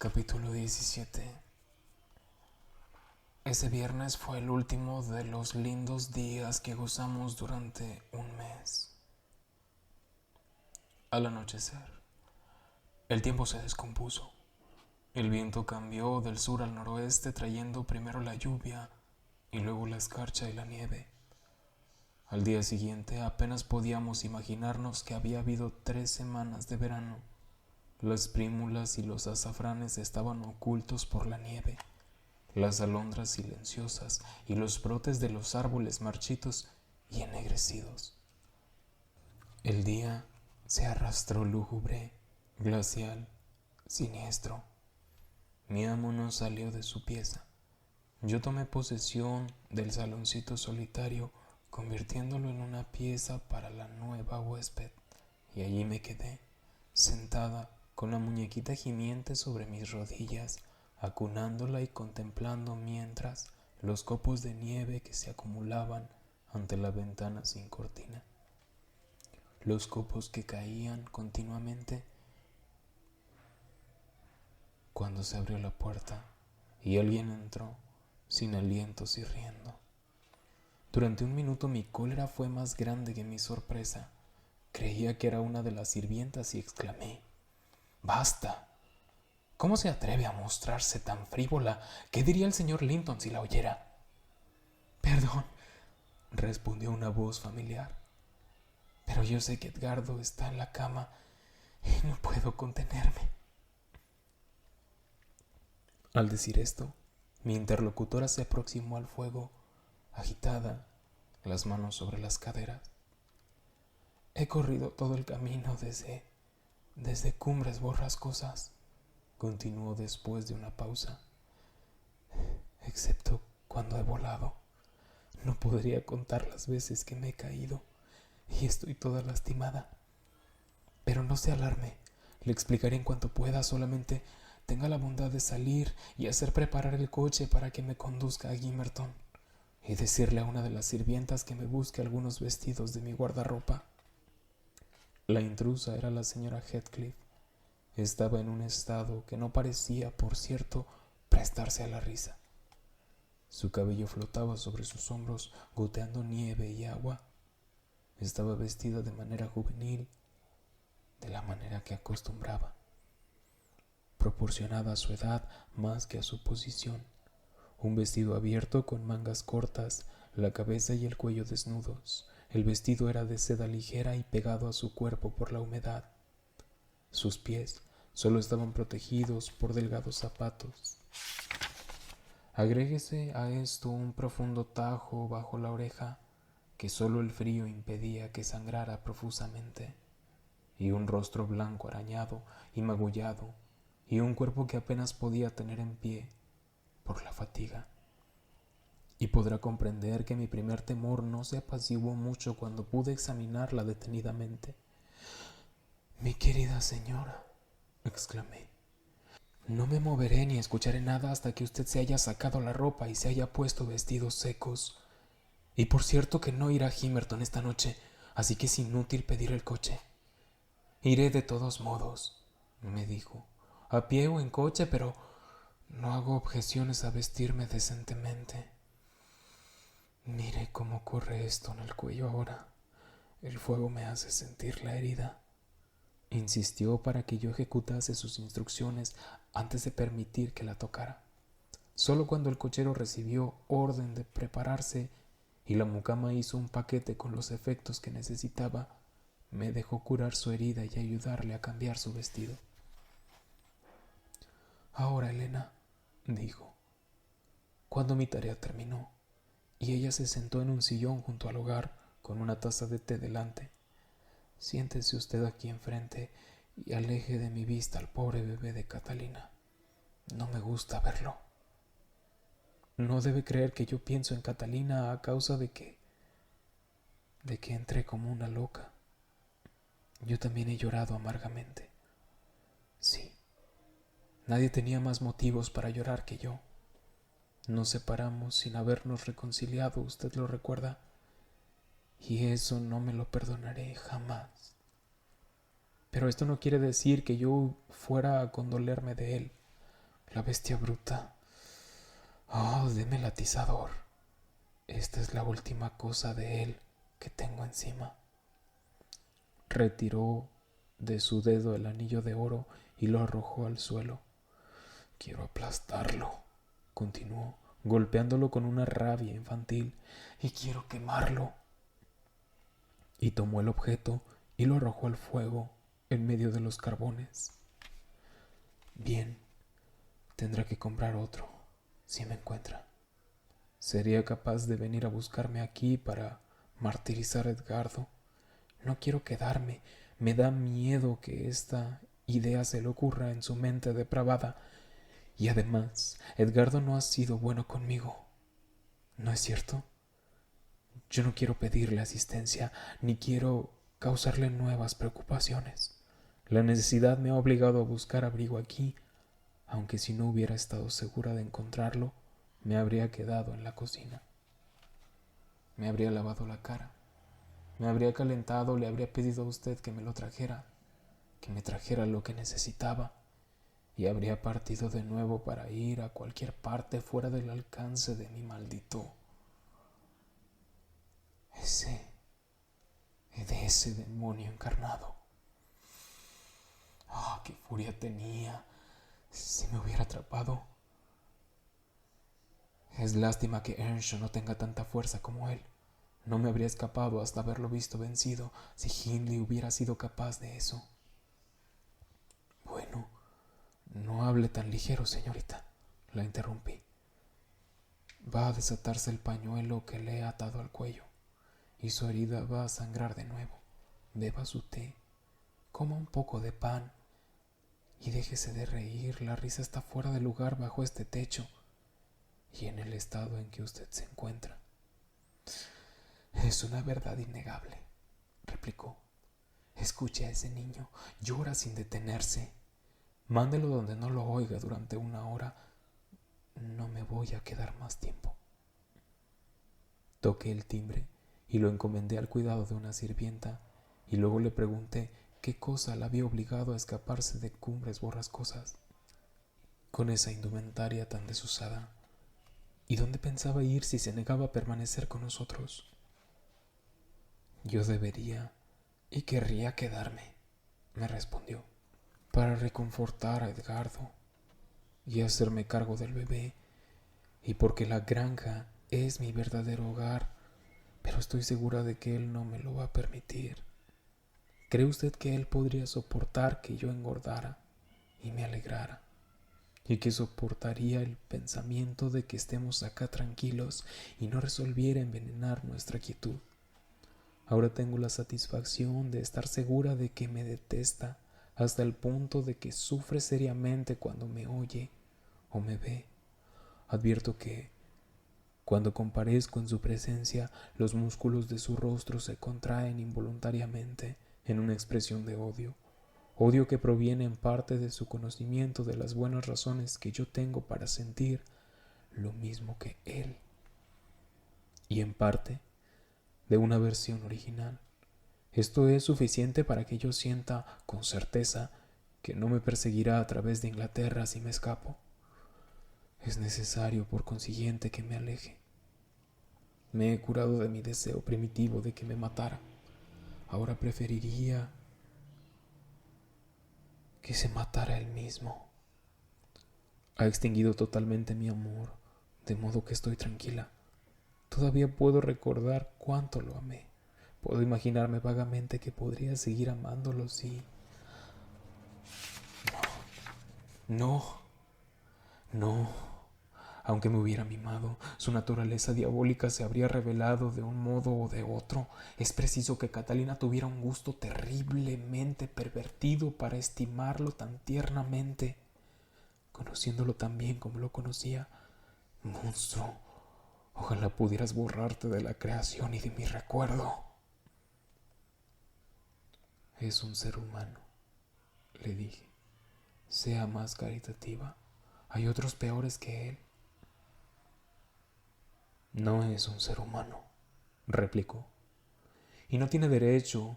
Capítulo 17. Ese viernes fue el último de los lindos días que gozamos durante un mes. Al anochecer, el tiempo se descompuso. El viento cambió del sur al noroeste, trayendo primero la lluvia y luego la escarcha y la nieve. Al día siguiente apenas podíamos imaginarnos que había habido 3 semanas de verano. Las prímulas y los azafranes estaban ocultos por la nieve, las alondras silenciosas y los brotes de los árboles marchitos y ennegrecidos. El día se arrastró lúgubre, glacial, siniestro. Mi amo no salió de su pieza. Yo tomé posesión del saloncito solitario, convirtiéndolo en una pieza para la nueva huésped, y allí me quedé, sentada con la muñequita gimiente sobre mis rodillas, acunándola y contemplando mientras los copos de nieve que se acumulaban ante la ventana sin cortina. Los copos que caían continuamente cuando se abrió la puerta y alguien entró sin alientos y riendo. Durante un minuto mi cólera fue más grande que mi sorpresa. Creía que era una de las sirvientas y exclamé: ¡Basta! ¿Cómo se atreve a mostrarse tan frívola? ¿Qué diría el señor Linton si la oyera? Perdón, respondió una voz familiar, pero yo sé que Edgardo está en la cama y no puedo contenerme. Al decir esto, mi interlocutora se aproximó al fuego, agitada, las manos sobre las caderas. He corrido todo el camino desde Cumbres Borrascosas, continuó después de una pausa, excepto cuando he volado. No podría contar las veces que me he caído y estoy toda lastimada. Pero no se alarme, le explicaré en cuanto pueda, solamente tenga la bondad de salir y hacer preparar el coche para que me conduzca a Gimmerton, y decirle a una de las sirvientas que me busque algunos vestidos de mi guardarropa. La intrusa era la señora Heathcliff. Estaba en un estado que no parecía, por cierto, prestarse a la risa. Su cabello flotaba sobre sus hombros, goteando nieve y agua. Estaba vestida de manera juvenil, de la manera que acostumbraba, proporcionada a su edad más que a su posición. Un vestido abierto con mangas cortas, la cabeza y el cuello desnudos. El vestido era de seda ligera y pegado a su cuerpo por la humedad. Sus pies solo estaban protegidos por delgados zapatos. Agréguese a esto un profundo tajo bajo la oreja que solo el frío impedía que sangrara profusamente, y un rostro blanco arañado y magullado, y un cuerpo que apenas podía tener en pie por la fatiga. Y podrá comprender que mi primer temor no se apaciguó mucho cuando pude examinarla detenidamente. «Mi querida señora», exclamé, «no me moveré ni escucharé nada hasta que usted se haya sacado la ropa y se haya puesto vestidos secos. Y por cierto que no irá a Gimmerton esta noche, así que es inútil pedir el coche». «Iré de todos modos», me dijo, «a pie o en coche, pero no hago objeciones a vestirme decentemente. Mire cómo corre esto en el cuello ahora. El fuego me hace sentir la herida». Insistió para que yo ejecutase sus instrucciones antes de permitir que la tocara. Solo cuando el cochero recibió orden de prepararse y la mucama hizo un paquete con los efectos que necesitaba, me dejó curar su herida y ayudarle a cambiar su vestido. «Ahora, Elena», dijo, cuando mi tarea terminó, y ella se sentó en un sillón junto al hogar con una taza de té delante, «siéntese usted aquí enfrente y aleje de mi vista al pobre bebé de Catalina. No me gusta verlo. No debe creer que yo pienso en Catalina a causa de que entré como una loca. Yo también he llorado amargamente. Sí, nadie tenía más motivos para llorar que yo. Nos separamos sin habernos reconciliado, usted lo recuerda, y eso no me lo perdonaré jamás. Pero esto no quiere decir que yo fuera a condolerme de él. la bestia bruta. Oh, deme el atizador. Esta es la última cosa de él que tengo encima. Retiró de su dedo el anillo de oro y lo arrojó al suelo. Quiero aplastarlo, continuó, golpeándolo con una rabia infantil, y quiero quemarlo. Y tomó el objeto y lo arrojó al fuego en medio de los carbones. Bien, tendrá que comprar otro, si me encuentra. ¿Sería capaz de venir a buscarme aquí para martirizar a Edgardo? No quiero quedarme. Me da miedo que esta idea se le ocurra en su mente depravada. Y además, Edgardo no ha sido bueno conmigo. ¿No es cierto? Yo no quiero pedirle asistencia, ni quiero causarle nuevas preocupaciones. La necesidad me ha obligado a buscar abrigo aquí, aunque si no hubiera estado segura de encontrarlo, me habría quedado en la cocina. Me habría lavado la cara, me habría calentado, le habría pedido a usted que me lo trajera, que me trajera lo que necesitaba, y habría partido de nuevo para ir a cualquier parte fuera del alcance de mi maldito. De ese demonio encarnado. ¡Ah, qué furia tenía! Si me hubiera atrapado. Es lástima que Earnshaw no tenga tanta fuerza como él. No me habría escapado hasta haberlo visto vencido si Hindley hubiera sido capaz de eso. Bueno, no hable tan ligero, señorita, la interrumpí. Va a desatarse el pañuelo que le he atado al cuello y su herida va a sangrar de nuevo. Beba su té, coma un poco de pan y déjese de reír. La risa está fuera de lugar bajo este techo y en el estado en que usted se encuentra. Es una verdad innegable, replicó. Escuche a ese niño, llora sin detenerse. Mándelo donde no lo oiga durante 1 hora. No me voy a quedar más tiempo. Toqué el timbre y lo encomendé al cuidado de una sirvienta, y luego le pregunté qué cosa la había obligado a escaparse de Cumbres Borrascosas con esa indumentaria tan desusada, y dónde pensaba ir si se negaba a permanecer con nosotros. Yo debería y querría quedarme, me respondió, para reconfortar a Edgardo y hacerme cargo del bebé, y porque la granja es mi verdadero hogar, pero estoy segura de que él no me lo va a permitir. ¿Cree usted que él podría soportar que yo engordara y me alegrara? ¿Y que soportaría el pensamiento de que estemos acá tranquilos y no resolviera envenenar nuestra quietud? Ahora tengo la satisfacción de estar segura de que me detesta hasta el punto de que sufre seriamente cuando me oye o me ve. Advierto que, cuando comparezco en su presencia, los músculos de su rostro se contraen involuntariamente en una expresión de odio. Odio que proviene en parte de su conocimiento de las buenas razones que yo tengo para sentir lo mismo que él, y en parte de una versión original. Esto es suficiente para que yo sienta con certeza que no me perseguirá a través de Inglaterra si me escapo. Es necesario, por consiguiente, que me aleje. Me he curado de mi deseo primitivo de que me matara. Ahora preferiría que se matara él mismo. Ha extinguido totalmente mi amor, de modo que estoy tranquila. Todavía puedo recordar cuánto lo amé. Puedo imaginarme vagamente que podría seguir amándolo si... No, no. Aunque me hubiera mimado, su naturaleza diabólica se habría revelado de un modo o de otro. Es preciso que Catalina tuviera un gusto terriblemente pervertido para estimarlo tan tiernamente, conociéndolo tan bien como lo conocía. Monstruo, ojalá pudieras borrarte de la creación y de mi recuerdo. Es un ser humano, le dije. Sea más caritativa. Hay otros peores que él. No es un ser humano, replicó, y no tiene derecho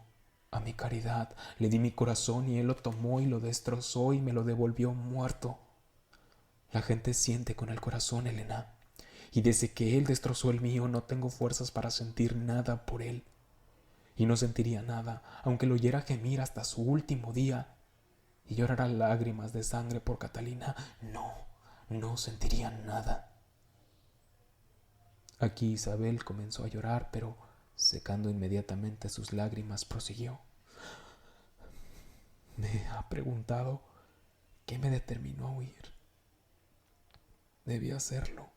a mi caridad. Le di mi corazón y él lo tomó y lo destrozó y me lo devolvió muerto. La gente siente con el corazón, Elena, y desde que él destrozó el mío no tengo fuerzas para sentir nada por él. Y no sentiría nada, aunque lo oyera gemir hasta su último día y llorara lágrimas de sangre por Catalina. No sentiría nada. Aquí Isabel comenzó a llorar, pero secando inmediatamente sus lágrimas prosiguió. Me ha preguntado qué me determinó a huir. Debía hacerlo,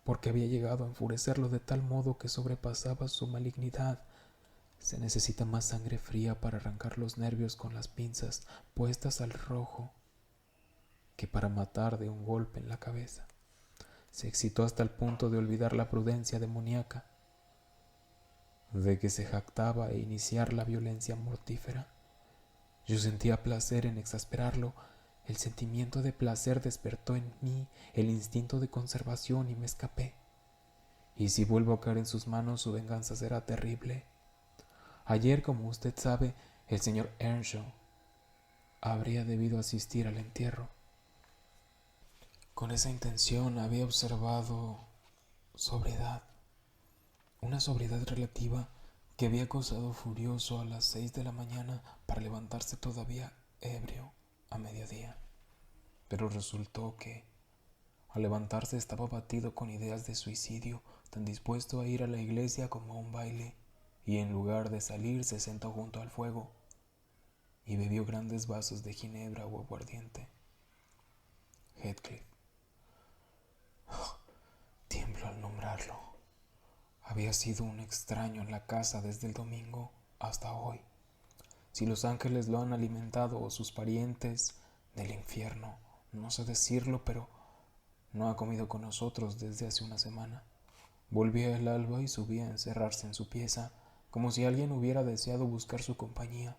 porque había llegado a enfurecerlo de tal modo que sobrepasaba su malignidad. Se necesita más sangre fría para arrancar los nervios con las pinzas puestas al rojo que para matar de un golpe en la cabeza. Se excitó hasta el punto de olvidar la prudencia demoníaca de que se jactaba e iniciar la violencia mortífera. Yo sentía placer en exasperarlo. El sentimiento de placer despertó en mí el instinto de conservación y me escapé. Y si vuelvo a caer en sus manos, su venganza será terrible. Ayer, como usted sabe, el señor Earnshaw habría debido asistir al entierro. Con esa intención había observado sobriedad, una sobriedad relativa que había causado furioso a las 6 de la mañana para levantarse todavía ebrio a mediodía. Pero resultó que, al levantarse, estaba abatido con ideas de suicidio, tan dispuesto a ir a la iglesia como a un baile, y en lugar de salir se sentó junto al fuego y bebió grandes vasos de ginebra o aguardiente. Heathcliff. Tiemblo al nombrarlo. Había sido un extraño en la casa desde el domingo hasta hoy. Si los ángeles lo han alimentado o sus parientes del infierno, no sé decirlo, pero no ha comido con nosotros desde hace una semana. Volvía el alba y subía a encerrarse en su pieza, como si alguien hubiera deseado buscar su compañía.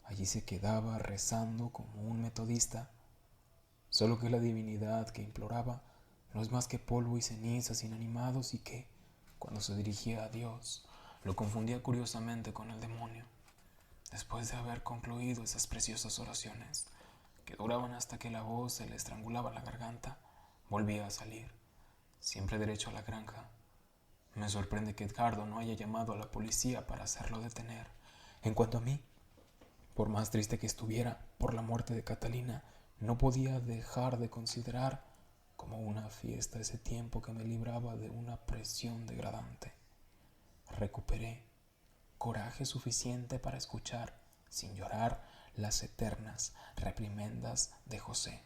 Allí se quedaba rezando como un metodista, solo que la divinidad que imploraba no es más que polvo y cenizas inanimados, y que, cuando se dirigía a Dios, lo confundía curiosamente con el demonio. Después de haber concluido esas preciosas oraciones, que duraban hasta que la voz se le estrangulaba la garganta, volvía a salir, siempre derecho a la granja. Me sorprende que Edgardo no haya llamado a la policía para hacerlo detener. En cuanto a mí, por más triste que estuviera por la muerte de Catalina, no podía dejar de considerar como una fiesta ese tiempo que me libraba de una presión degradante. Recuperé coraje suficiente para escuchar, sin llorar, las eternas reprimendas de José,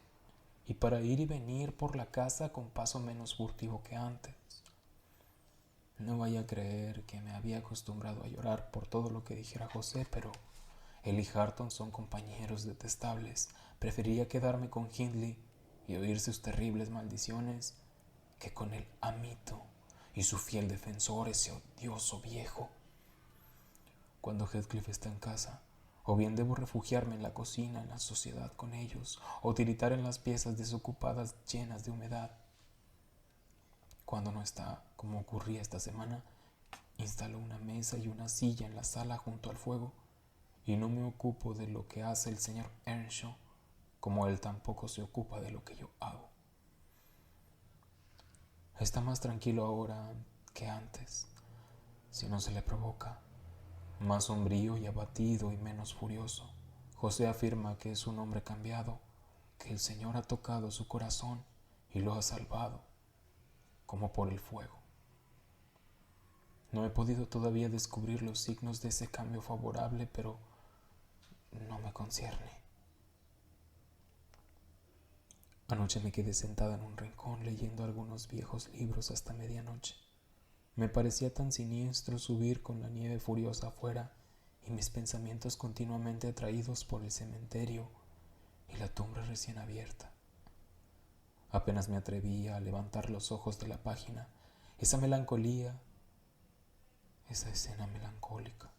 y para ir y venir por la casa con paso menos furtivo que antes. No vaya a creer que me había acostumbrado a llorar por todo lo que dijera José, pero él y Hareton son compañeros detestables. Preferiría quedarme con Hindley y oír sus terribles maldiciones que con el amito y su fiel defensor, ese odioso viejo. Cuando Heathcliff está en casa, o bien debo refugiarme en la cocina, en la sociedad con ellos, o tiritar en las piezas desocupadas llenas de humedad. Cuando no está, como ocurría esta semana, instalo una mesa y una silla en la sala junto al fuego, y no me ocupo de lo que hace el señor Earnshaw, como él tampoco se ocupa de lo que yo hago. Está más tranquilo ahora que antes, si no se le provoca, más sombrío y abatido y menos furioso. José afirma que es un hombre cambiado, que el Señor ha tocado su corazón y lo ha salvado, como por el fuego. No he podido todavía descubrir los signos de ese cambio favorable, pero no me concierne. Anoche me quedé sentada en un rincón leyendo algunos viejos libros hasta medianoche. Me parecía tan siniestro subir con la nieve furiosa afuera y mis pensamientos continuamente atraídos por el cementerio y la tumba recién abierta. Apenas me atrevía a levantar los ojos de la página. Esa melancolía, esa escena melancólica,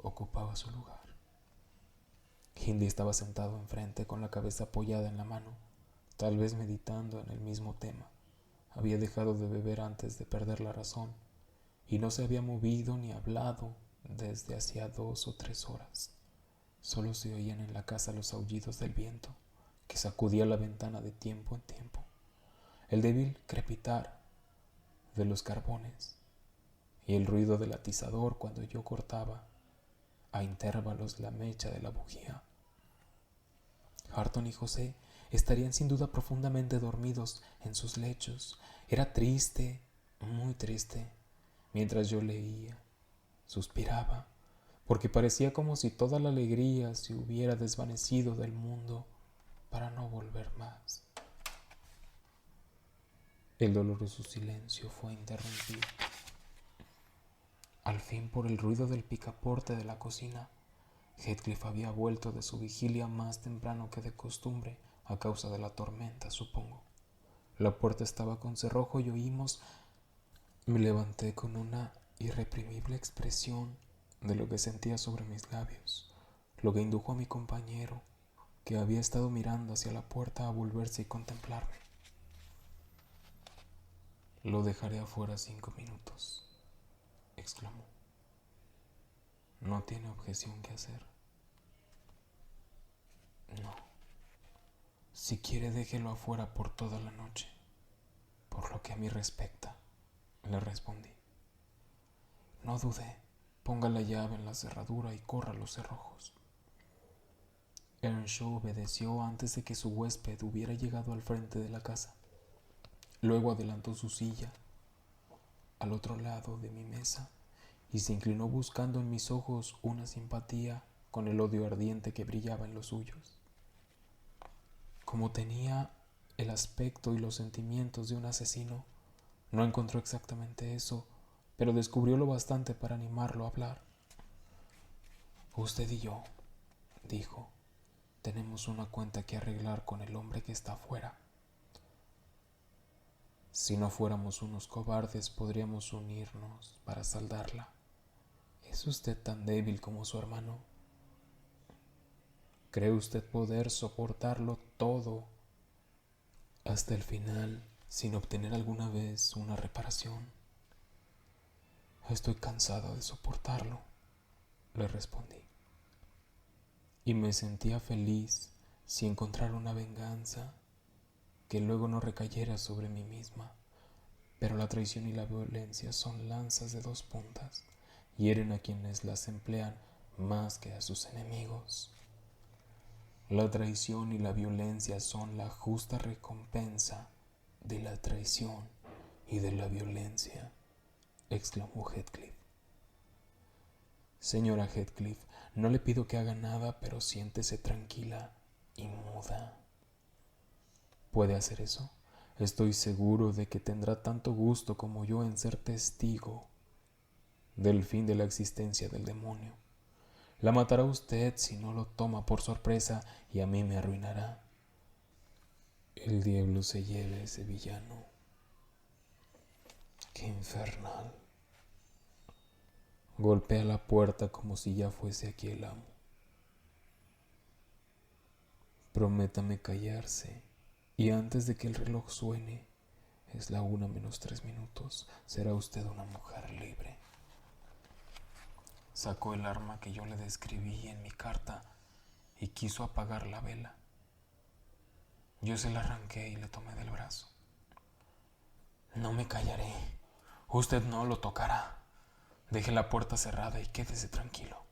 ocupaba su lugar. Hindley estaba sentado enfrente con la cabeza apoyada en la mano, tal vez meditando en el mismo tema. Había dejado de beber antes de perder la razón y no se había movido ni hablado desde hacía 2 o 3 horas. Solo se oían en la casa los aullidos del viento que sacudía la ventana de tiempo en tiempo, el débil crepitar de los carbones y el ruido del atizador cuando yo cortaba a intervalos la mecha de la bujía. Hareton y José estarían sin duda profundamente dormidos en sus lechos. Era triste, muy triste, mientras yo leía. Suspiraba, porque parecía como si toda la alegría se hubiera desvanecido del mundo para no volver más. El doloroso silencio fue interrumpido, al fin, por el ruido del picaporte de la cocina. Heathcliff había vuelto de su vigilia más temprano que de costumbre, a causa de la tormenta, supongo. La puerta estaba con cerrojo y oímos. Me levanté con una irreprimible expresión de lo que sentía sobre mis labios, lo que indujo a mi compañero, que había estado mirando hacia la puerta, a volverse y contemplarme. «Lo dejaré afuera 5 minutos», exclamó. «No tiene objeción que hacer». «No. Si quiere, déjelo afuera por toda la noche, por lo que a mí respecta», le respondí. «No dude, ponga la llave en la cerradura y corra los cerrojos». Earnshaw obedeció antes de que su huésped hubiera llegado al frente de la casa. Luego adelantó su silla al otro lado de mi mesa y se inclinó, buscando en mis ojos una simpatía con el odio ardiente que brillaba en los suyos. Como tenía el aspecto y los sentimientos de un asesino, no encontró exactamente eso, pero descubrió lo bastante para animarlo a hablar. «Usted y yo», dijo, «tenemos una cuenta que arreglar con el hombre que está afuera. Si no fuéramos unos cobardes, podríamos unirnos para saldarla. ¿Es usted tan débil como su hermano? ¿Cree usted poder soportarlo todo hasta el final sin obtener alguna vez una reparación?» «Estoy cansado de soportarlo», le respondí, «y me sentía feliz si encontrara una venganza que luego no recayera sobre mí misma. Pero la traición y la violencia son lanzas de 2 puntas, hieren a quienes las emplean más que a sus enemigos. La traición y la violencia son la justa recompensa de la traición y de la violencia», exclamó Heathcliff. «Señora Heathcliff, no le pido que haga nada, pero siéntese tranquila y muda. ¿Puede hacer eso? Estoy seguro de que tendrá tanto gusto como yo en ser testigo del fin de la existencia del demonio. La matará usted si no lo toma por sorpresa, y a mí me arruinará. El diablo se lleve a ese villano. ¡Qué infernal!». Golpea la puerta como si ya fuese aquí el amo. «Prométame callarse, y antes de que el reloj suene, es la 1 menos 3 minutos, será usted una mujer libre». Sacó el arma que yo le describí en mi carta y quiso apagar la vela. Yo se la arranqué y le tomé del brazo. «No me callaré. Usted no lo tocará. Deje la puerta cerrada y quédese tranquilo».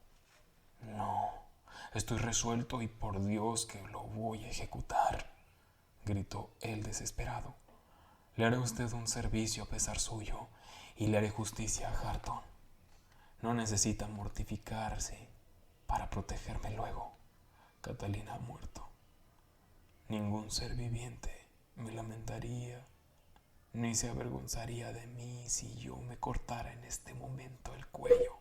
«No, estoy resuelto y por Dios que lo voy a ejecutar», gritó él desesperado. «Le haré a usted un servicio a pesar suyo y le haré justicia a Hareton. No necesita mortificarse para protegerme luego. Catalina ha muerto. Ningún ser viviente me lamentaría ni se avergonzaría de mí si yo me cortara en este momento el cuello.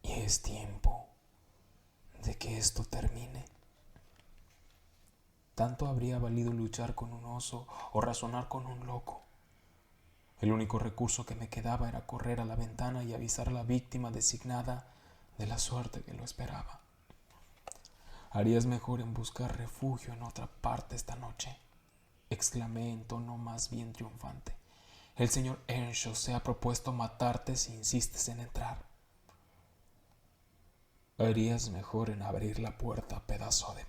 Y es tiempo de que esto termine. Tanto habría valido luchar con un oso o razonar con un loco. El único recurso que me quedaba era correr a la ventana y avisar a la víctima designada de la suerte que lo esperaba. «Harías mejor en buscar refugio en otra parte esta noche», exclamé en tono más bien triunfante. «El señor Earnshaw se ha propuesto matarte si insistes en entrar». Harías mejor en abrir la puerta, pedazo de...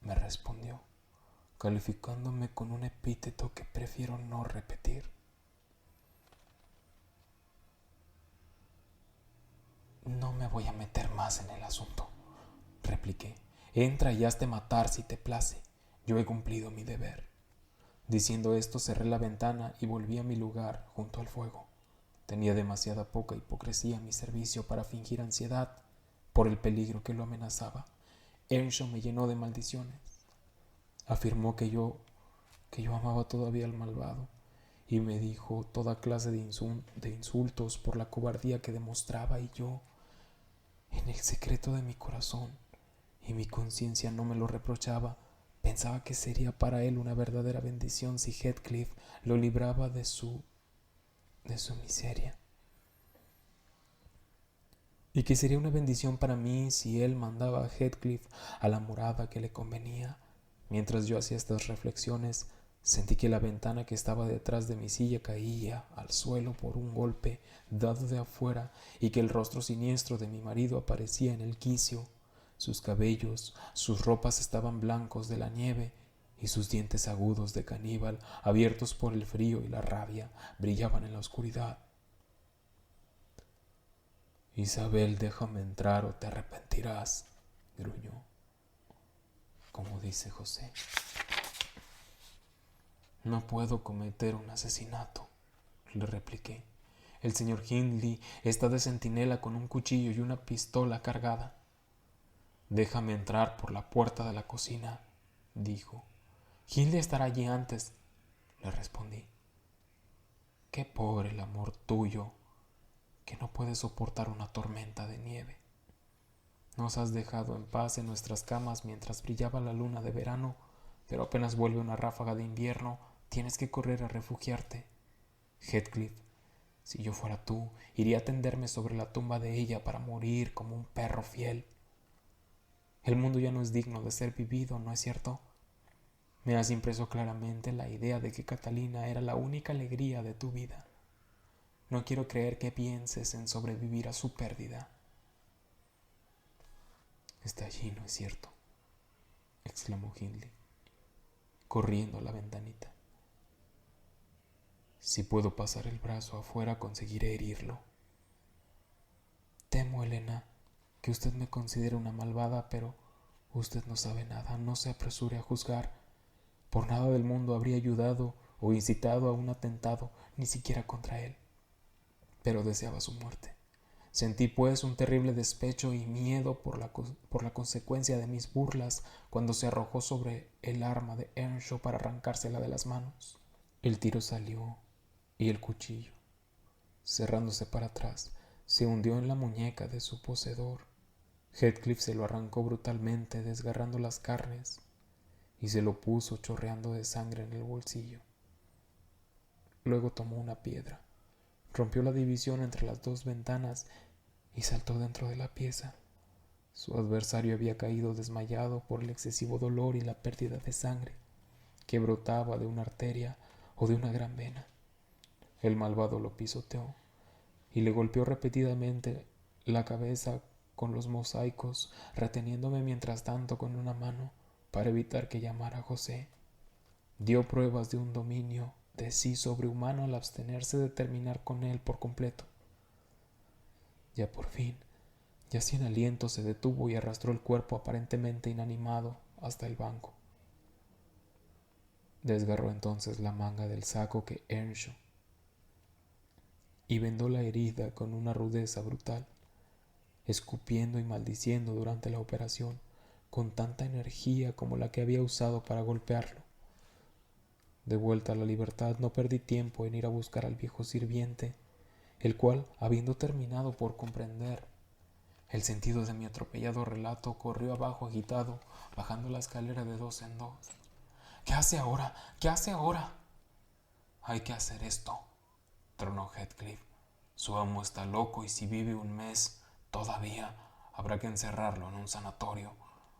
me respondió, calificándome con un epíteto que prefiero no repetir. No me voy a meter más en el asunto, repliqué. Entra y hazte matar si te place. Yo he cumplido mi deber. Diciendo esto, cerré la ventana y volví a mi lugar junto al fuego. Tenía demasiada poca hipocresía a mi servicio para fingir ansiedad por el peligro que lo amenazaba. Earnshaw me llenó de maldiciones. Afirmó que yo amaba todavía al malvado y me dijo toda clase de insultos por la cobardía que demostraba, y yo, en el secreto de mi corazón, y mi conciencia no me lo reprochaba, pensaba que sería para él una verdadera bendición si Heathcliff lo libraba de su miseria, y que sería una bendición para mí si él mandaba a Heathcliff a la morada que le convenía. Mientras yo hacía estas reflexiones, sentí que la ventana que estaba detrás de mi silla caía al suelo por un golpe dado de afuera, y que el rostro siniestro de mi marido aparecía en el quicio. Sus cabellos, sus ropas estaban blancos de la nieve, y sus dientes agudos de caníbal, abiertos por el frío y la rabia, brillaban en la oscuridad. Isabel, déjame entrar o te arrepentirás, gruñó. Como dice José. No puedo cometer un asesinato, le repliqué. El señor Hindley está de centinela con un cuchillo y una pistola cargada. Déjame entrar por la puerta de la cocina, dijo. Hindley estará allí antes, le respondí. Qué pobre el amor tuyo, que no puede soportar una tormenta de nieve. Nos has dejado en paz en nuestras camas mientras brillaba la luna de verano, pero apenas vuelve una ráfaga de invierno, tienes que correr a refugiarte. Heathcliff, si yo fuera tú, iría a tenderme sobre la tumba de ella para morir como un perro fiel. El mundo ya no es digno de ser vivido, ¿no es cierto? Me has impreso claramente la idea de que Catalina era la única alegría de tu vida. No quiero creer que pienses en sobrevivir a su pérdida. Está allí, ¿no es cierto?, exclamó Hindley, corriendo a la ventanita. Si puedo pasar el brazo afuera, conseguiré herirlo. Temo, Elena, que usted me considere una malvada, pero usted no sabe nada. No se apresure a juzgar. Por nada del mundo habría ayudado o incitado a un atentado, ni siquiera contra él. Pero deseaba su muerte. Sentí pues un terrible despecho y miedo por la consecuencia de mis burlas cuando se arrojó sobre el arma de Earnshaw para arrancársela de las manos. El tiro salió y el cuchillo, cerrándose para atrás, se hundió en la muñeca de su poseedor. Heathcliff se lo arrancó brutalmente, desgarrando las carnes, y se lo puso chorreando de sangre en el bolsillo. Luego tomó una piedra, rompió la división entre las dos ventanas y saltó dentro de la pieza. Su adversario había caído desmayado por el excesivo dolor y la pérdida de sangre que brotaba de una arteria o de una gran vena. El malvado lo pisoteó y le golpeó repetidamente la cabeza con los mosaicos, reteniéndome mientras tanto con una mano para evitar que llamara a José. Dio pruebas de un dominio de sí sobrehumano al abstenerse de terminar con él por completo. Ya por fin, ya sin aliento, se detuvo y arrastró el cuerpo aparentemente inanimado hasta el banco. Desgarró entonces la manga del saco que Earnshaw y vendó la herida con una rudeza brutal, escupiendo y maldiciendo durante la operación con tanta energía como la que había usado para golpearlo. De vuelta a la libertad, no perdí tiempo en ir a buscar al viejo sirviente, el cual, habiendo terminado por comprender el sentido de mi atropellado relato, corrió abajo agitado, bajando la escalera de dos en dos. ¿Qué hace ahora? ¿Qué hace ahora? Hay que hacer esto, tronó Heathcliff. Su amo está loco y si vive un mes todavía habrá que encerrarlo en un sanatorio.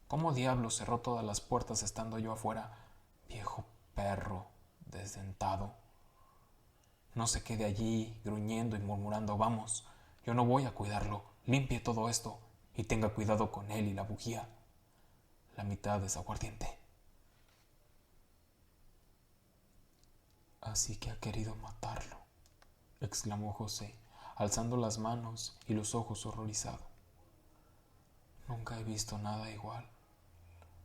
¿Cómo diablos cerró todas las puertas estando yo afuera? Viejo perro desdentado. No se quede allí gruñendo y murmurando. Vamos, yo no voy a cuidarlo. Limpie todo esto. y tenga cuidado con él y la bujía. La mitad es aguardiente. Así que ha querido matarlo, exclamó José, alzando las manos y los ojos horrorizado. Nunca he visto nada igual.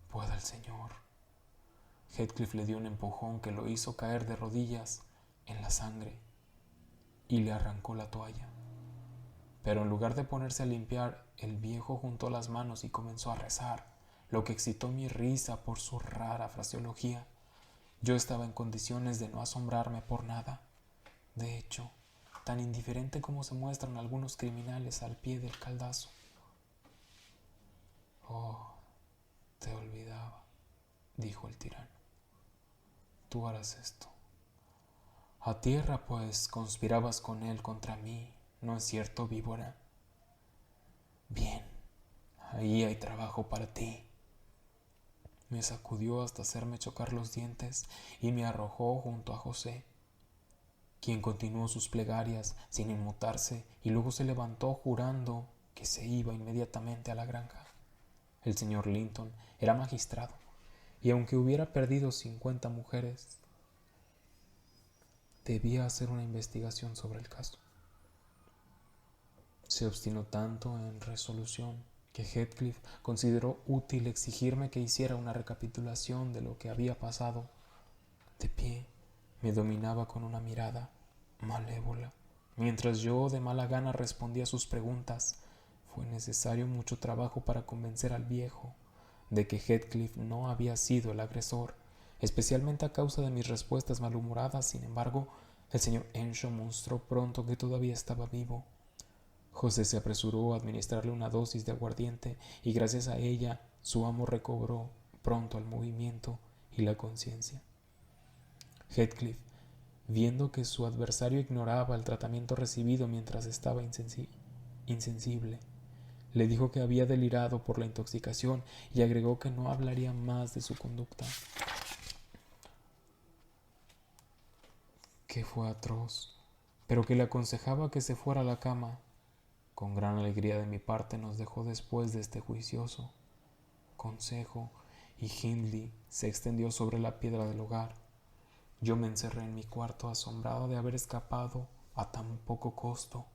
Pueda el Señor. Heathcliff le dio un empujón que lo hizo caer de rodillas en la sangre y le arrancó la toalla. Pero en lugar de ponerse a limpiar, el viejo juntó las manos y comenzó a rezar, lo que excitó mi risa por su rara fraseología. Yo estaba en condiciones de no asombrarme por nada. De hecho, tan indiferente como se muestran algunos criminales al pie del caldazo. Oh, te olvidaba, dijo el tirano. Tú harás esto. A tierra, pues, conspirabas con él contra mí, ¿no es cierto, víbora? Bien, ahí hay trabajo para ti. Me sacudió hasta hacerme chocar los dientes y me arrojó junto a José, quien continuó sus plegarias sin inmutarse y luego se levantó jurando que se iba inmediatamente a la granja. El señor Linton era magistrado y aunque hubiera perdido 50 mujeres, debía hacer una investigación sobre el caso. Se obstinó tanto en resolución que Heathcliff consideró útil exigirme que hiciera una recapitulación de lo que había pasado. De pie, me dominaba con una mirada malévola, mientras yo de mala gana respondía a sus preguntas. Fue necesario mucho trabajo para convencer al viejo de que Heathcliff no había sido el agresor, especialmente a causa de mis respuestas malhumoradas. Sin embargo, el señor Earnshaw mostró pronto que todavía estaba vivo. José se apresuró a administrarle una dosis de aguardiente y gracias a ella su amo recobró pronto el movimiento y la conciencia. Heathcliff, viendo que su adversario ignoraba el tratamiento recibido mientras estaba insensible, le dijo que había delirado por la intoxicación y agregó que no hablaría más de su conducta, que fue atroz, pero que le aconsejaba que se fuera a la cama. Con gran alegría de mi parte nos dejó después de este juicioso consejo y Hindley se extendió sobre la piedra del hogar. Yo me encerré en mi cuarto asombrado de haber escapado a tan poco costo.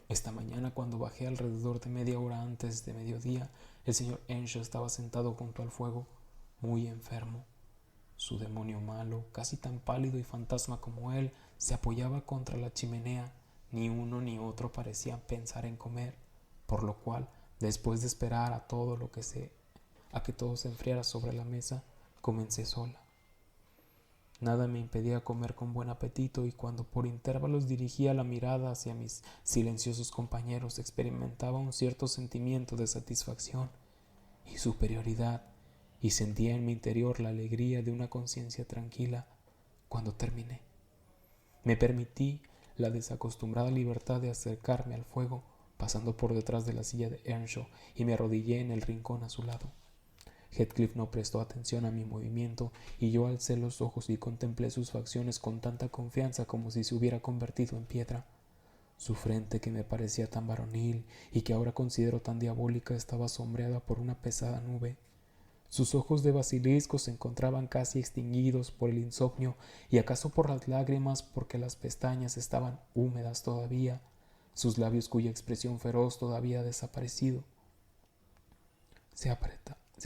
Esta mañana, cuando bajé alrededor de media hora antes de mediodía, el señor Earnshaw estaba sentado junto al fuego, muy enfermo. Su demonio malo, casi tan pálido y fantasma como él, se apoyaba contra la chimenea. Ni uno ni otro parecían pensar en comer, por lo cual, después de esperar a que todo se enfriara sobre la mesa, comencé sola. Nada me impedía comer con buen apetito y cuando por intervalos dirigía la mirada hacia mis silenciosos compañeros experimentaba un cierto sentimiento de satisfacción y superioridad y sentía en mi interior la alegría de una conciencia tranquila. Cuando terminé, me permití la desacostumbrada libertad de acercarme al fuego, pasando por detrás de la silla de Earnshaw, y me arrodillé en el rincón a su lado. Heathcliff no prestó atención a mi movimiento y yo alcé los ojos y contemplé sus facciones con tanta confianza como si se hubiera convertido en piedra. Su frente, que me parecía tan varonil y que ahora considero tan diabólica, estaba sombreada por una pesada nube. Sus ojos de basilisco se encontraban casi extinguidos por el insomnio y acaso por las lágrimas, porque las pestañas estaban húmedas todavía, sus labios cuya expresión feroz todavía ha desaparecido. Se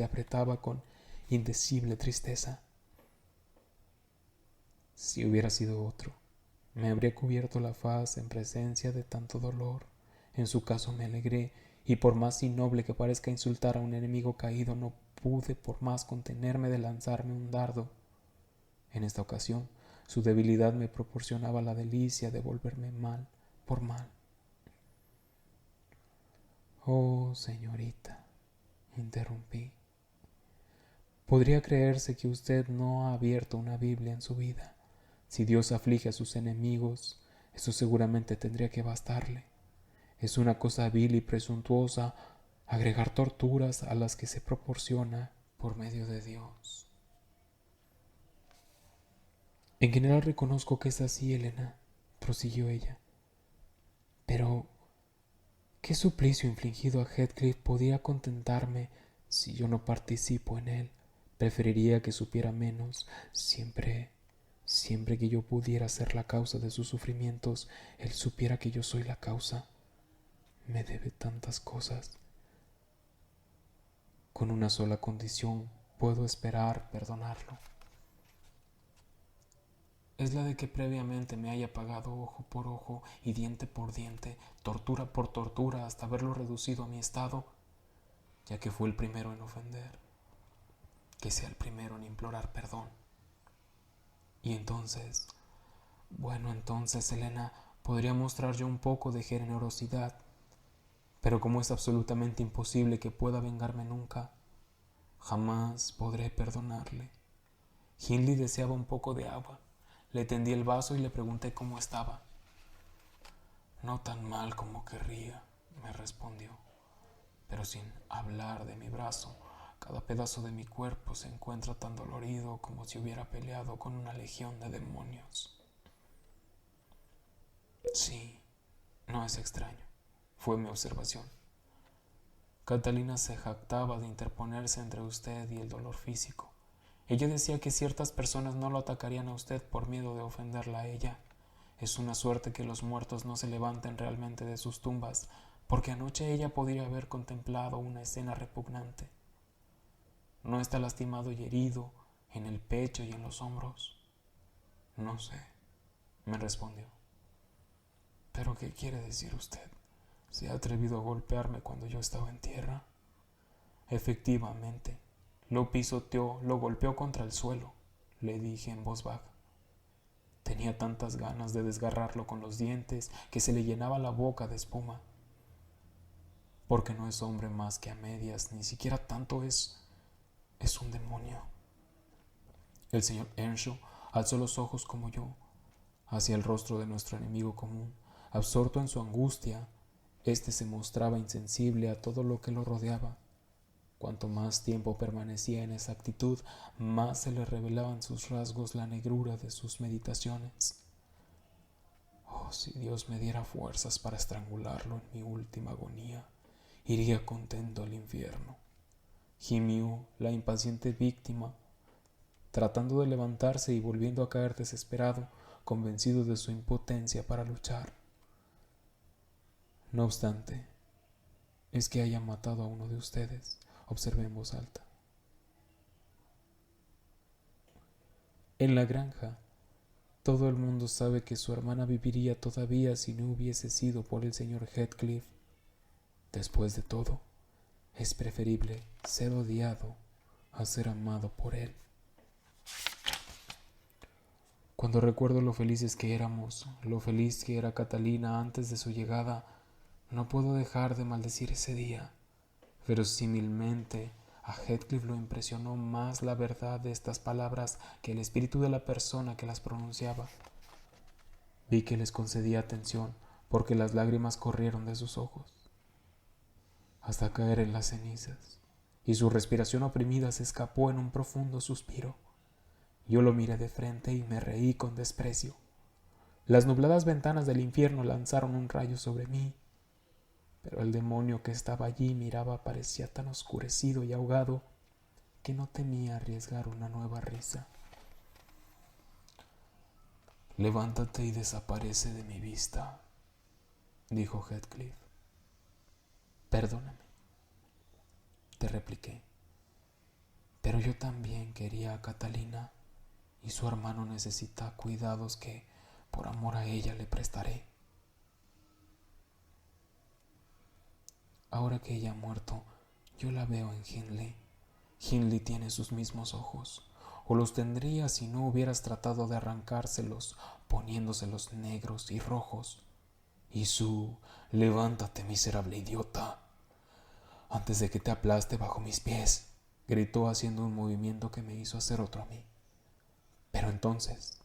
apretaba con indecible tristeza. Si hubiera sido otro, me habría cubierto la faz en presencia de tanto dolor. En su caso me alegré, y por más innoble que parezca insultar a un enemigo caído, no pude por más contenerme de lanzarme un dardo. En esta ocasión, su debilidad me proporcionaba la delicia de volverme mal por mal. Oh, señorita, interrumpí, podría creerse que usted no ha abierto una Biblia en su vida. Si Dios aflige a sus enemigos, eso seguramente tendría que bastarle. Es una cosa vil y presuntuosa agregar torturas a las que se proporciona por medio de Dios. En general reconozco que es así, Elena, prosiguió ella. Pero ¿Qué suplicio infligido a Heathcliff podría contentarme si yo no participo en él? Preferiría que supiera menos. Siempre que yo pudiera ser la causa de sus sufrimientos, él supiera que yo soy la causa. Me debe tantas cosas. Con una sola condición puedo esperar perdonarlo. Es la de que previamente me haya pagado ojo por ojo y diente por diente, tortura por tortura, hasta haberlo reducido a mi estado, ya que fue el primero en ofender, que sea el primero en implorar perdón. Y entonces, Elena, podría mostrar yo un poco de generosidad, pero como es absolutamente imposible que pueda vengarme nunca, jamás podré perdonarle. Hindley deseaba un poco de agua. Le tendí el vaso y le pregunté cómo estaba. No tan mal como querría, me respondió, pero sin hablar de mi brazo. Cada pedazo de mi cuerpo se encuentra tan dolorido como si hubiera peleado con una legión de demonios. Sí, no es extraño, fue mi observación. Catalina se jactaba de interponerse entre usted y el dolor físico. Ella decía que ciertas personas no lo atacarían a usted por miedo de ofenderla a ella. Es una suerte que los muertos no se levanten realmente de sus tumbas, porque anoche ella podría haber contemplado una escena repugnante. ¿No está lastimado y herido en el pecho y en los hombros? No sé, me respondió. ¿Pero qué quiere decir usted? ¿Se ha atrevido a golpearme cuando yo estaba en tierra? Efectivamente, lo pisoteó, lo golpeó contra el suelo, le dije en voz baja. Tenía tantas ganas de desgarrarlo con los dientes que se le llenaba la boca de espuma. Porque no es hombre más que a medias, ni siquiera tanto es un demonio. El señor Earnshaw alzó los ojos como yo, hacia el rostro de nuestro enemigo común. Absorto en su angustia, éste se mostraba insensible a todo lo que lo rodeaba. Cuanto más tiempo permanecía en esa actitud, más se le revelaban sus rasgos la negrura de sus meditaciones. Oh, si Dios me diera fuerzas para estrangularlo en mi última agonía, iría contento al infierno. Gimió la impaciente víctima, tratando de levantarse y volviendo a caer desesperado, convencido de su impotencia para luchar. No obstante, es que haya matado a uno de ustedes, observé en voz alta. En la granja, todo el mundo sabe que su hermana viviría todavía si no hubiese sido por el señor Heathcliff. Después de todo, es preferible ser odiado a ser amado por él. Cuando recuerdo lo felices que éramos, lo feliz que era Catalina antes de su llegada, no puedo dejar de maldecir ese día. Verosímilmente, a Heathcliff lo impresionó más la verdad de estas palabras que el espíritu de la persona que las pronunciaba. Vi que les concedía atención porque las lágrimas corrieron de sus ojos hasta caer en las cenizas, y su respiración oprimida se escapó en un profundo suspiro. Yo lo miré de frente y me reí con desprecio. Las nubladas ventanas del infierno lanzaron un rayo sobre mí, pero el demonio que estaba allí miraba parecía tan oscurecido y ahogado que no temía arriesgar una nueva risa. «Levántate y desaparece de mi vista», dijo Heathcliff. «Perdóname», te repliqué, «pero yo también quería a Catalina y su hermano necesita cuidados que, por amor a ella, le prestaré. Ahora que ella ha muerto, yo la veo en Hindley. Hindley tiene sus mismos ojos, o los tendría si no hubieras tratado de arrancárselos, poniéndoselos negros y rojos. Y levántate, miserable idiota, antes de que te aplaste bajo mis pies», gritó haciendo un movimiento que me hizo hacer otro a mí. «Pero entonces»,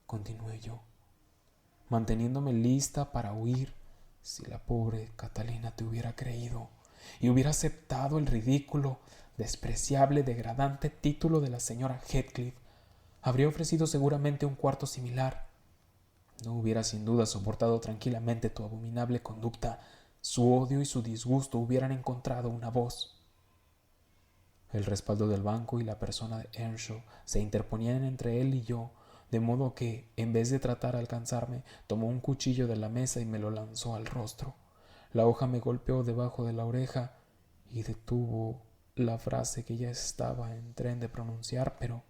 continué yo, manteniéndome lista para huir, si la pobre Catalina te hubiera creído y hubiera aceptado el ridículo, despreciable, degradante título de la señora Heathcliff, habría ofrecido seguramente un cuarto similar. No hubiera sin duda soportado tranquilamente tu abominable conducta, Su odio y su disgusto hubieran encontrado una voz. El respaldo del banco y la persona de Earnshaw se interponían entre él y yo, de modo que, en vez de tratar de alcanzarme, tomó un cuchillo de la mesa y me lo lanzó al rostro. La hoja me golpeó debajo de la oreja y detuvo la frase que ya estaba en tren de pronunciar, pero,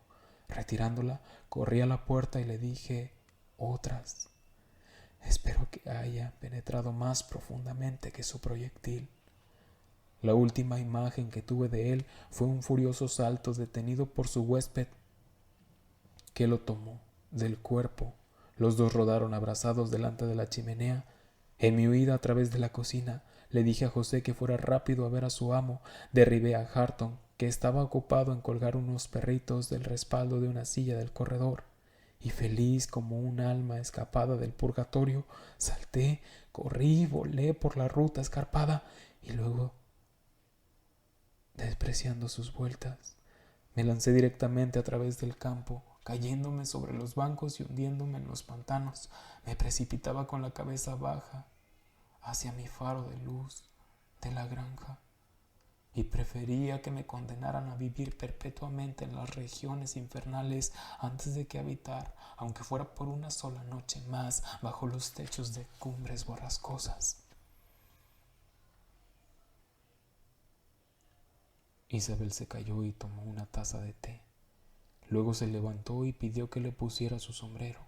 retirándola, corrí a la puerta y le dije otras. Espero que haya penetrado más profundamente que su proyectil. La última imagen que tuve de él fue un furioso salto detenido por su huésped, que lo tomó del cuerpo. Los dos rodaron abrazados delante de la chimenea. En mi huida a través de la cocina, le dije a José que fuera rápido a ver a su amo. Derribé a Hareton, que estaba ocupado en colgar unos perritos del respaldo de una silla del corredor, y feliz como un alma escapada del purgatorio, salté, corrí, volé por la ruta escarpada y luego, despreciando sus vueltas, me lancé directamente a través del campo, cayéndome sobre los bancos y hundiéndome en los pantanos. Me precipitaba con la cabeza baja hacia mi faro de luz de la granja, y prefería que me condenaran a vivir perpetuamente en las regiones infernales antes de que habitar, aunque fuera por una sola noche más, bajo los techos de cumbres borrascosas. Isabel se calló y tomó una taza de té. Luego se levantó y pidió que le pusiera su sombrero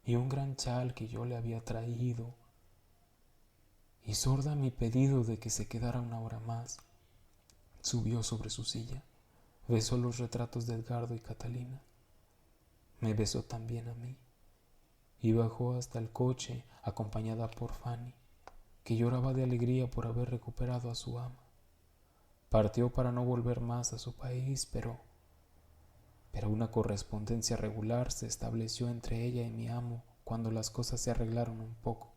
y un gran chal que yo le había traído. Y sorda a mi pedido de que se quedara una hora más, subió sobre su silla, besó los retratos de Edgardo y Catalina, me besó también a mí, y bajó hasta el coche acompañada por Fanny, que lloraba de alegría por haber recuperado a su ama. Partió para no volver más a su país, pero una correspondencia regular se estableció entre ella y mi amo cuando las cosas se arreglaron un poco.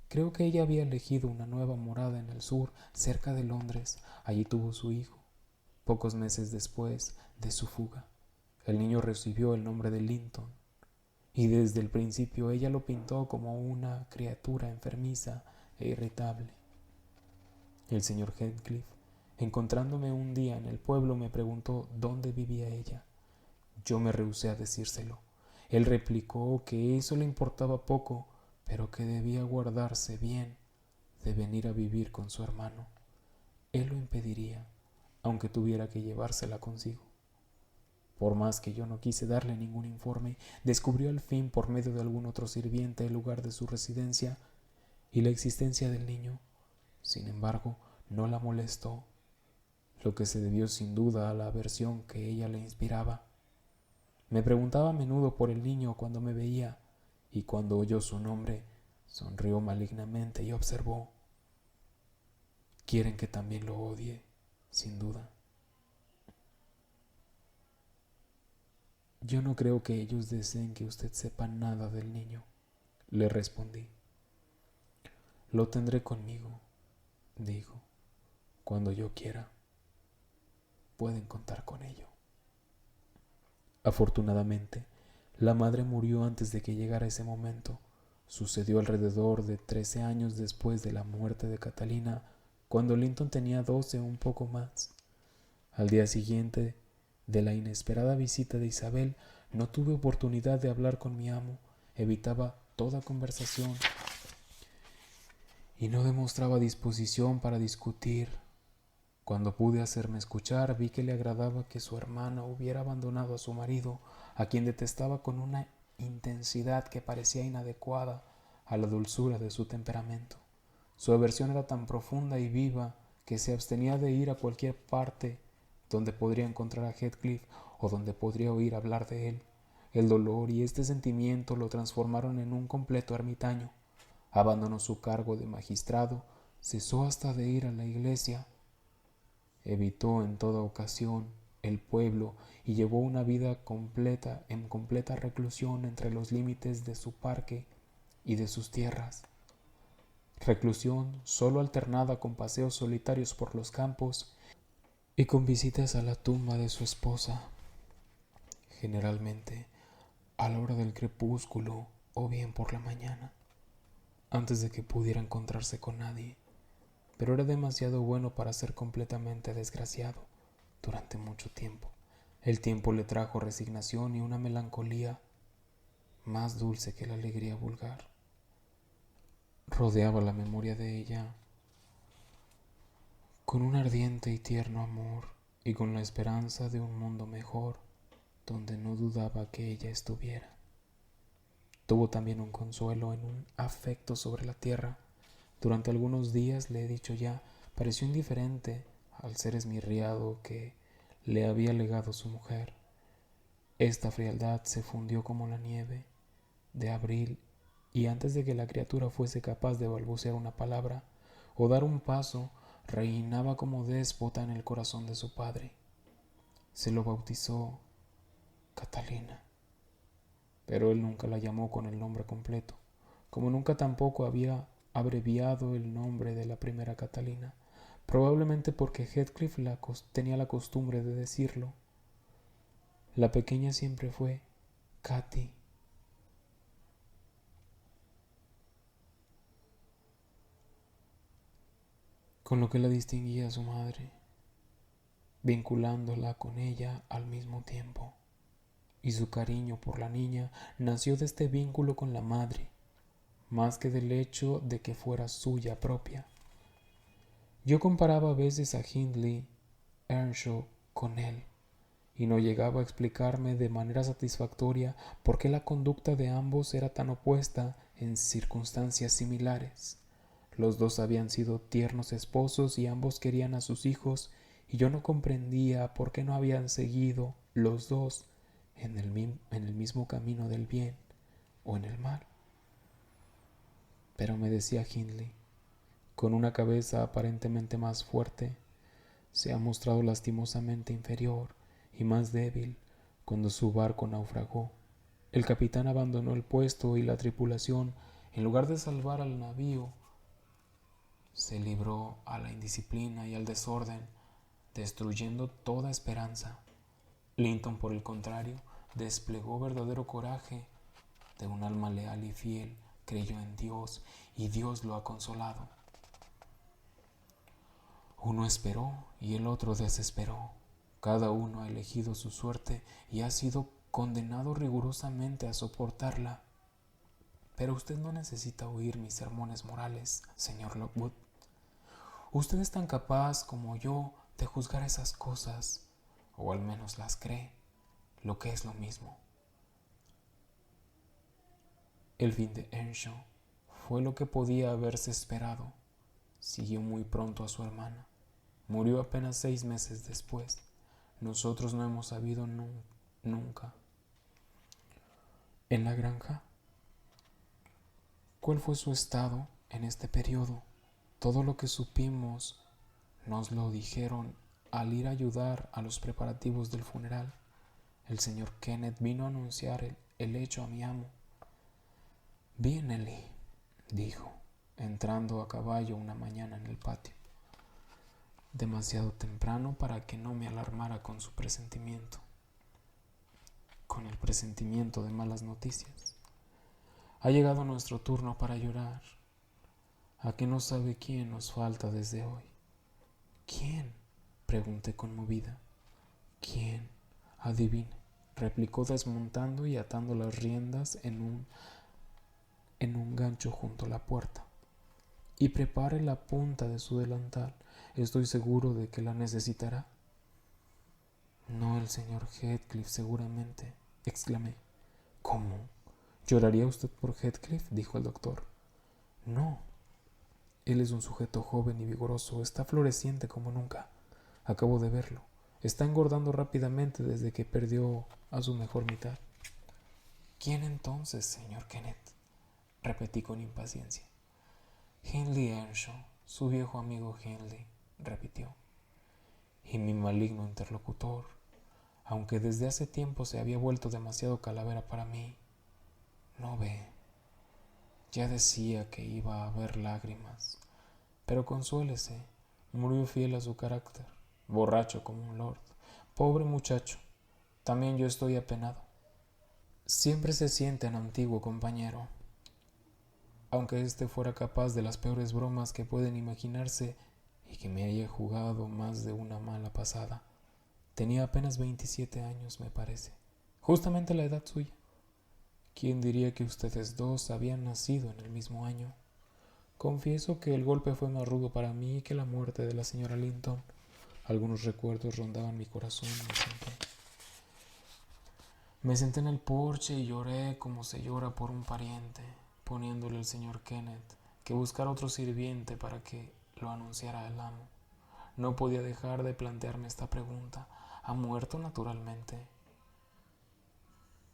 Creo que ella había elegido una nueva morada en el sur, cerca de Londres. Allí tuvo su hijo. Pocos meses después de su fuga, el niño recibió el nombre de Linton, y desde el principio ella lo pintó como una criatura enfermiza e irritable. El señor Heathcliff, encontrándome un día en el pueblo, me preguntó dónde vivía ella. Yo me rehusé a decírselo. Él replicó que eso le importaba poco, pero que debía guardarse bien de venir a vivir con su hermano. Él lo impediría, aunque tuviera que llevársela consigo. Por más que yo no quise darle ningún informe, descubrió al fin, por medio de algún otro sirviente, el lugar de su residencia y la existencia del niño. Sin embargo, no la molestó, lo que se debió sin duda a la aversión que ella le inspiraba. Me preguntaba a menudo por el niño cuando me veía, y cuando oyó su nombre, sonrió malignamente y observó: quieren que también lo odie, sin duda. Yo no creo que ellos deseen que usted sepa nada del niño, le respondí. Lo tendré conmigo, dijo. Cuando yo quiera, pueden contar con ello. Afortunadamente, la madre murió antes de que llegara ese momento. Sucedió alrededor de 13 años después de la muerte de Catalina, cuando Linton tenía 12 o un poco más. Al día siguiente de la inesperada visita de Isabel, no tuve oportunidad de hablar con mi amo. Evitaba toda conversación y no demostraba disposición para discutir. Cuando pude hacerme escuchar, vi que le agradaba que su hermana hubiera abandonado a su marido, a quien detestaba con una intensidad que parecía inadecuada a la dulzura de su temperamento. Su aversión era tan profunda y viva que se abstenía de ir a cualquier parte donde podría encontrar a Heathcliff o donde podría oír hablar de él. El dolor y este sentimiento lo transformaron en un completo ermitaño. Abandonó su cargo de magistrado, cesó hasta de ir a la iglesia, evitó en toda ocasión el pueblo y llevó una vida en completa reclusión entre los límites de su parque y de sus tierras. Reclusión solo alternada con paseos solitarios por los campos y con visitas a la tumba de su esposa, generalmente a la hora del crepúsculo o bien por la mañana. antes de que pudiera encontrarse con nadie, pero era demasiado bueno para ser completamente desgraciado durante mucho tiempo. El tiempo le trajo resignación y una melancolía más dulce que la alegría vulgar. Rodeaba la memoria de ella con un ardiente y tierno amor y con la esperanza de un mundo mejor donde no dudaba que ella estuviera. Tuvo también un consuelo en un afecto sobre la tierra. Durante algunos días, le he dicho ya, pareció indiferente al ser esmirriado que le había legado su mujer. Esta frialdad se fundió como la nieve de abril, y antes de que la criatura fuese capaz de balbucear una palabra o dar un paso, reinaba como déspota en el corazón de su padre. Se lo bautizó Catalina, pero él nunca la llamó con el nombre completo, como nunca tampoco había abreviado el nombre de la primera Catalina, probablemente porque Heathcliff tenía la costumbre de decirlo. La pequeña siempre fue Katy. Con lo que la distinguía a su madre, vinculándola con ella al mismo tiempo. Y su cariño por la niña nació de este vínculo con la madre, más que del hecho de que fuera suya propia. Yo comparaba a veces a Hindley Earnshaw con él, y no llegaba a explicarme de manera satisfactoria por qué la conducta de ambos era tan opuesta en circunstancias similares. Los dos habían sido tiernos esposos y ambos querían a sus hijos, y yo no comprendía por qué no habían seguido los dos en el mismo camino del bien o en el mal. Pero me decía Hindley, con una cabeza aparentemente más fuerte, se ha mostrado lastimosamente inferior y más débil cuando su barco naufragó. El capitán abandonó el puesto y la tripulación, en lugar de salvar al navío, se libró a la indisciplina y al desorden, destruyendo toda esperanza. Linton, por el contrario, desplegó verdadero coraje. De un alma leal y fiel, creyó en Dios y Dios lo ha consolado. Uno esperó y el otro desesperó. Cada uno ha elegido su suerte y ha sido condenado rigurosamente a soportarla. Pero usted no necesita oír mis sermones morales, señor Lockwood. Usted es tan capaz como yo de juzgar esas cosas, o al menos las cree, lo que es lo mismo. El fin de Earnshaw fue lo que podía haberse esperado. Siguió muy pronto a su hermana. Murió apenas 6 meses después. Nosotros no hemos sabido nunca. En la granja, ¿cuál fue su estado en este periodo? Todo lo que supimos nos lo dijeron al ir a ayudar a los preparativos del funeral. El señor Kenneth vino a anunciar el hecho a mi amo. «Bien, Ellie», dijo, entrando a caballo una mañana en el patio, demasiado temprano para que no me alarmara con su presentimiento, con el presentimiento de malas noticias. «Ha llegado nuestro turno para llorar. ¿A qué no sabe quién nos falta desde hoy?» «¿Quién?», pregunté conmovida. «¿Quién? Adivine», replicó desmontando y atando las riendas en un gancho junto a la puerta. «Y prepare la punta de su delantal. Estoy seguro de que la necesitará». «No, el señor Heathcliff, seguramente», exclamé. «¿Cómo? ¿Lloraría usted por Heathcliff?», dijo el doctor. «No. Él es un sujeto joven y vigoroso. Está floreciente como nunca. Acabo de verlo. Está engordando rápidamente desde que perdió a su mejor mitad». «¿Quién entonces, señor Kenneth?», repetí con impaciencia. «Hindley Earnshaw, su viejo amigo Hindley», repitió. «Y mi maligno interlocutor, aunque desde hace tiempo se había vuelto demasiado calavera para mí. ¿No ve? Ya decía que iba a haber lágrimas. Pero consuélese, murió fiel a su carácter, borracho como un lord. Pobre muchacho, también yo estoy apenado. Siempre se siente un antiguo compañero». aunque éste fuera capaz de las peores bromas que pueden imaginarse y que me haya jugado más de una mala pasada. Tenía apenas 27 años, me parece, justamente la edad suya. ¿Quién diría que ustedes dos habían nacido en el mismo año? Confieso que el golpe fue más rudo para mí que la muerte de la señora Linton. Algunos recuerdos rondaban mi corazón y me senté en el porche y lloré como se llora por un pariente, poniéndole al señor Kenneth que buscara otro sirviente para que lo anunciara al amo. No podía dejar de plantearme esta pregunta. ¿Ha muerto naturalmente?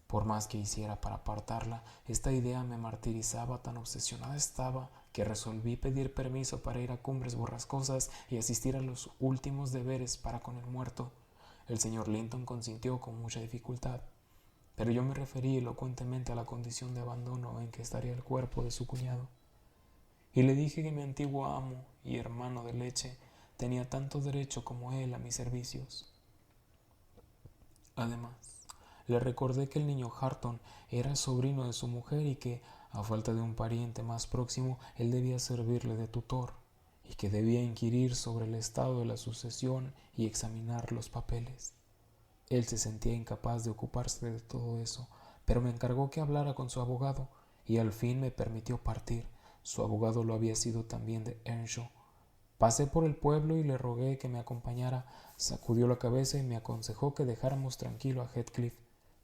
Por más que hiciera para apartarla, esta idea me martirizaba, tan obsesionada estaba que resolví pedir permiso para ir a Cumbres Borrascosas y asistir a los últimos deberes para con el muerto. El señor Linton consintió con mucha dificultad, pero yo me referí elocuentemente a la condición de abandono en que estaría el cuerpo de su cuñado, y le dije que mi antiguo amo y hermano de leche tenía tanto derecho como él a mis servicios. Además, le recordé que el niño Hareton era sobrino de su mujer y que, a falta de un pariente más próximo, él debía servirle de tutor, y que debía inquirir sobre el estado de la sucesión y examinar los papeles. Él se sentía incapaz de ocuparse de todo eso, pero me encargó que hablara con su abogado, y al fin me permitió partir. Su abogado lo había sido también de Earnshaw. Pasé por el pueblo y le rogué que me acompañara. Sacudió la cabeza y me aconsejó que dejáramos tranquilo a Heathcliff.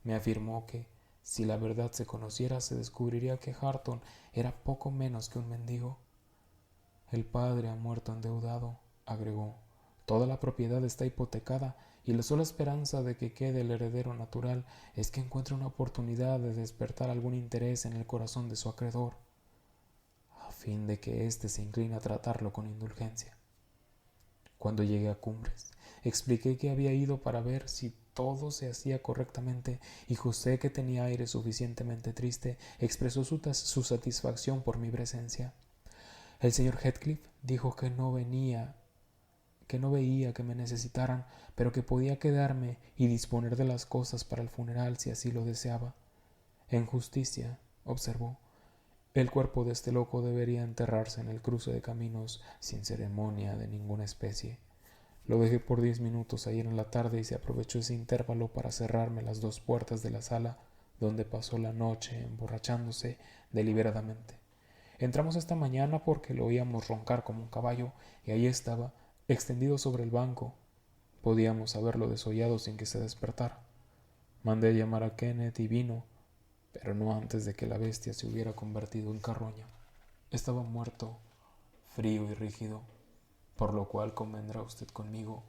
Me afirmó que, si la verdad se conociera, se descubriría que Hareton era poco menos que un mendigo. El padre ha muerto endeudado, agregó. Toda la propiedad está hipotecada y la sola esperanza de que quede el heredero natural es que encuentre una oportunidad de despertar algún interés en el corazón de su acreedor, a fin de que éste se incline a tratarlo con indulgencia. Cuando llegué a Cumbres, expliqué que había ido para ver si todo se hacía correctamente, y José, que tenía aire suficientemente triste, expresó su satisfacción por mi presencia. El señor Heathcliff dijo que no veía que me necesitaran, pero que podía quedarme y disponer de las cosas para el funeral si así lo deseaba. En justicia, observó, el cuerpo de este loco debería enterrarse en el cruce de caminos sin ceremonia de ninguna especie. Lo dejé por 10 minutos ayer en la tarde y se aprovechó ese intervalo para cerrarme las dos puertas de la sala donde pasó la noche emborrachándose deliberadamente. Entramos esta mañana porque lo oíamos roncar como un caballo y allí estaba, extendido sobre el banco. Podíamos haberlo desollado sin que se despertara. Mandé llamar a Kenneth y vino, pero no antes de que la bestia se hubiera convertido en carroña. Estaba muerto, frío y rígido, por lo cual convendrá usted conmigo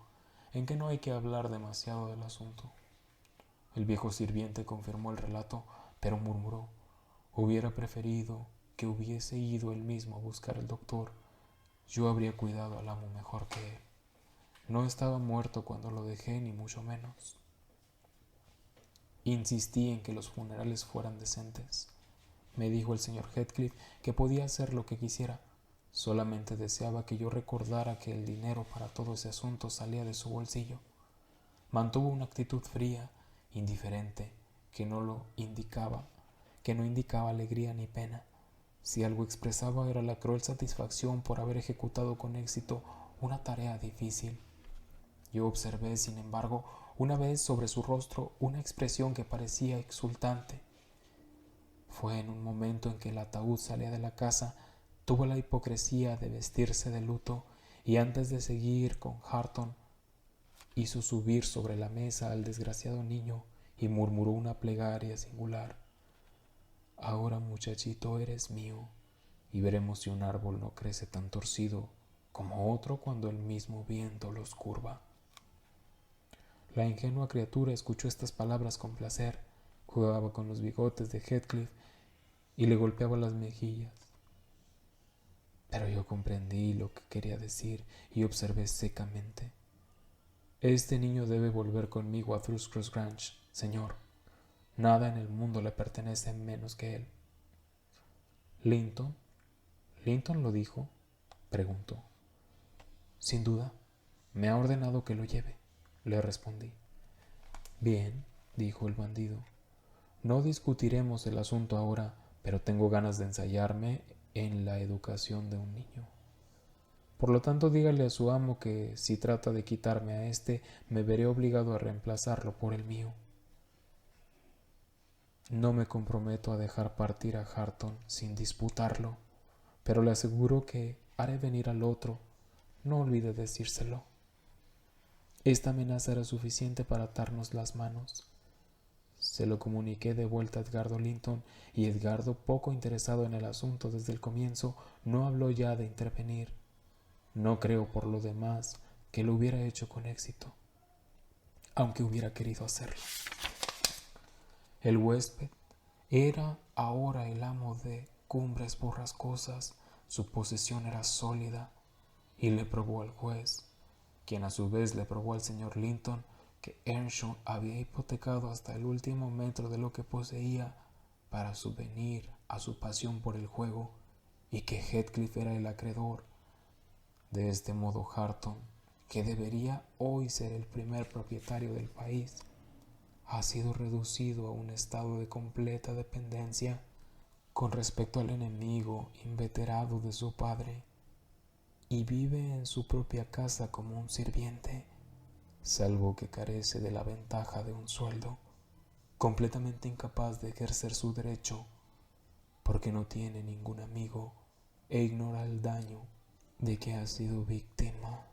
en que no hay que hablar demasiado del asunto. El viejo sirviente confirmó el relato, pero murmuró: hubiera preferido que hubiese ido él mismo a buscar al doctor. Yo habría cuidado al amo mejor que él. No estaba muerto cuando lo dejé, ni mucho menos. Insistí en que los funerales fueran decentes. Me dijo el señor Heathcliff que podía hacer lo que quisiera. Solamente deseaba que yo recordara que el dinero para todo ese asunto salía de su bolsillo. Mantuvo una actitud fría, indiferente, que no indicaba alegría ni pena. Si algo expresaba era la cruel satisfacción por haber ejecutado con éxito una tarea difícil. Yo observé, sin embargo, una vez sobre su rostro una expresión que parecía exultante. Fue en un momento en que el ataúd salía de la casa, tuvo la hipocresía de vestirse de luto y antes de seguir con Hareton hizo subir sobre la mesa al desgraciado niño y murmuró una plegaria singular. Ahora, muchachito, eres mío, y veremos si un árbol no crece tan torcido como otro cuando el mismo viento los curva. La ingenua criatura escuchó estas palabras con placer, jugaba con los bigotes de Heathcliff y le golpeaba las mejillas. Pero yo comprendí lo que quería decir y observé secamente: este niño debe volver conmigo a Thrushcross Grange, señor. Nada en el mundo le pertenece menos que él. ¿Linton? ¿Linton lo dijo?, preguntó. Sin duda. Me ha ordenado que lo lleve, le respondí. Bien, dijo el bandido. No discutiremos el asunto ahora, pero tengo ganas de ensayarme en la educación de un niño. Por lo tanto, dígale a su amo que si trata de quitarme a éste, me veré obligado a reemplazarlo por el mío. No me comprometo a dejar partir a Hareton sin disputarlo, pero le aseguro que haré venir al otro. No olvide decírselo. Esta amenaza era suficiente para atarnos las manos. Se lo comuniqué de vuelta a Edgardo Linton, y Edgardo, poco interesado en el asunto desde el comienzo, no habló ya de intervenir. No creo, por lo demás, que lo hubiera hecho con éxito, aunque hubiera querido hacerlo. El huésped era ahora el amo de Cumbres Borrascosas. Su posesión era sólida, y le probó al juez, quien a su vez le probó al señor Linton, que Earnshaw había hipotecado hasta el último metro de lo que poseía para subvenir a su pasión por el juego, y que Heathcliff era el acreedor. De este modo, Hareton, que debería hoy ser el primer propietario del país, ha sido reducido a un estado de completa dependencia con respecto al enemigo inveterado de su padre, y vive en su propia casa como un sirviente, salvo que carece de la ventaja de un sueldo, completamente incapaz de ejercer su derecho, porque no tiene ningún amigo e ignora el daño de que ha sido víctima.